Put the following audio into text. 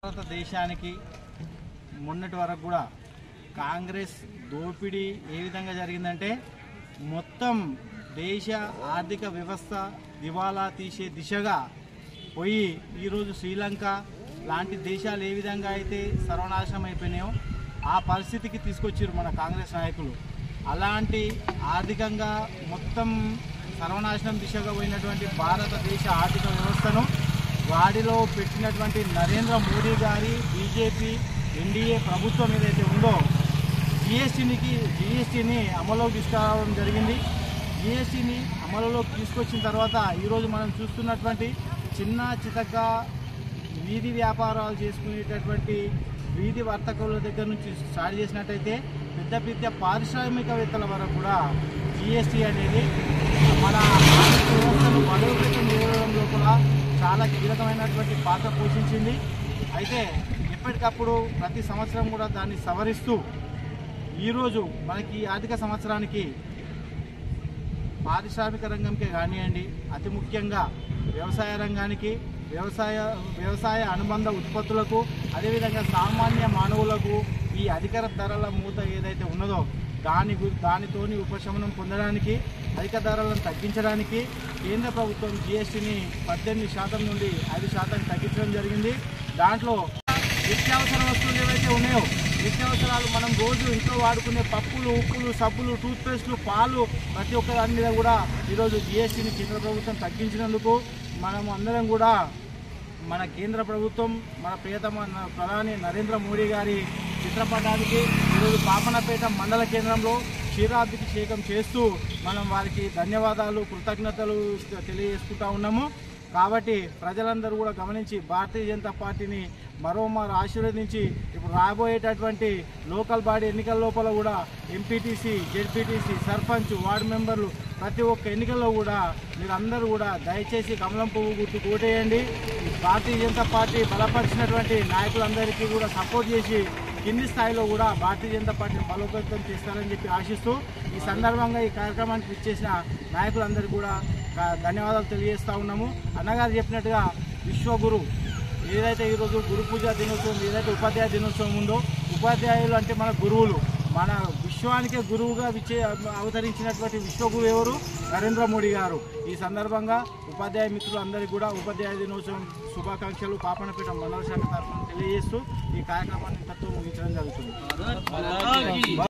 భారతదేశానికి మొన్నటి వరకు కూడా కాంగ్రెస్ దోపిడీ ఏ విధంగా జరిగిందంటే మొత్తం దేశ ఆర్థిక వ్యవస్థ దివాలా తీసే దిశగా పోయి ఈరోజు శ్రీలంక లాంటి దేశాలు ఏ విధంగా అయితే సర్వనాశనం అయిపోయినాయో ఆ పరిస్థితికి తీసుకొచ్చారు మన కాంగ్రెస్ నాయకులు. అలాంటి ఆర్థికంగా మొత్తం సర్వనాశనం దిశగా పోయినటువంటి భారతదేశ ఆర్థిక వ్యవస్థను వాడిలో పెట్టినటువంటి నరేంద్ర మోడీ గారి బీజేపీ ఎన్డీఏ ప్రభుత్వం ఏదైతే ఉందో జీఎస్టీని అమలులోకి తీసుకురావడం జరిగింది. జీఎస్టీని అమలులోకి తీసుకొచ్చిన తర్వాత ఈరోజు మనం చూస్తున్నటువంటి చిన్న చితక వీధి వ్యాపారాలు చేసుకునేటటువంటి వీధి వర్తకుల దగ్గర నుంచి స్టార్ట్ చేసినట్టయితే పెద్ద పెద్ద పారిశ్రామికవేత్తల వరకు కూడా జీఎస్టీ అనేది మన ఆర్థిక వ్యవస్థను బలోపేతం చేయడం లోపల చాలా కీలకమైనటువంటి పాత్ర పోషించింది. అయితే ఎప్పటికప్పుడు ప్రతి సంవత్సరం కూడా దాన్ని సవరిస్తూ ఈరోజు మనకి ఆర్థిక సంవత్సరానికి పారిశ్రామిక రంగంకే కానివ్వండి, అతి ముఖ్యంగా వ్యవసాయ రంగానికి, వ్యవసాయ అనుబంధ ఉత్పత్తులకు, అదేవిధంగా సామాన్య మానవులకు ఈ అధిక ధరల మూత ఏదైతే ఉన్నదో దానితోని ఉపశమనం పొందడానికి, అధిక ధరలను తగ్గించడానికి కేంద్ర ప్రభుత్వం జీఎస్టీని 18% నుండి 5% తగ్గించడం జరిగింది. దాంట్లో నిత్యావసర వస్తువులు ఏవైతే ఉన్నాయో, నిత్యావసరాలు మనం రోజు ఇంట్లో వాడుకునే పప్పులు, ఉప్పులు, సబ్బులు, టూత్పేస్టులు, పాలు, ప్రతి ఒక్క దాని మీద కూడా ఈరోజు జీఎస్టీని కేంద్ర ప్రభుత్వం తగ్గించినందుకు మనం అందరం కూడా మన కేంద్ర ప్రభుత్వం, మన ప్రియతమ ప్రధాని నరేంద్ర మోడీ గారి చిత్రపటానికి ఈరోజు పాపనపేట మండల కేంద్రంలో క్షీరాభిషేకం చేస్తూ మనం వారికి ధన్యవాదాలు, కృతజ్ఞతలు తెలియజేసుకుంటా ఉన్నాము. కాబట్టి ప్రజలందరూ కూడా గమనించి భారతీయ జనతా పార్టీని మరోమారు ఆశీర్వదించి ఇప్పుడు రాబోయేటటువంటి లోకల్ బాడీ ఎన్నికల లోపల కూడా ఎంపీటీసీ, జెడ్పీటీసీ, సర్పంచ్, వార్డు మెంబర్లు ప్రతి ఒక్క ఎన్నికల్లో కూడా మీరందరూ కూడా దయచేసి కమలం పువ్వు గుర్తుకు ఓటేయండి. భారతీయ జనతా పార్టీ బలపరిచినటువంటి నాయకులందరికీ కూడా సపోర్ట్ చేసి కింది స్థాయిలో కూడా భారతీయ జనతా పార్టీని బలోపేతం చేస్తారని చెప్పి ఆశిస్తూ ఈ సందర్భంగా ఈ కార్యక్రమానికి ఇచ్చేసిన నాయకులందరికీ కూడా ధన్యవాదాలు తెలియజేస్తూ ఉన్నాము. అన్నగారు చెప్పినట్టుగా విశ్వగురు ఏదైతే ఈరోజు గురు పూజ దినోత్సవం, ఏదైతే ఉపాధ్యాయ దినోత్సవం ఉందో, ఉపాధ్యాయులు అంటే మన గురువులు, మన విశ్వానికే గురువుగా అవతరించినటువంటి విశ్వగురు ఎవరు? నరేంద్ర మోడీ గారు. ఈ సందర్భంగా ఉపాధ్యాయ మిత్రులు అందరికీ కూడా ఉపాధ్యాయ దినోత్సవం శుభాకాంక్షలు పాపనపేట మండల శాఖ తరఫున తెలియజేస్తూ ఈ కార్యక్రమాన్ని ఇంతతో ముగించడం జరుగుతుంది.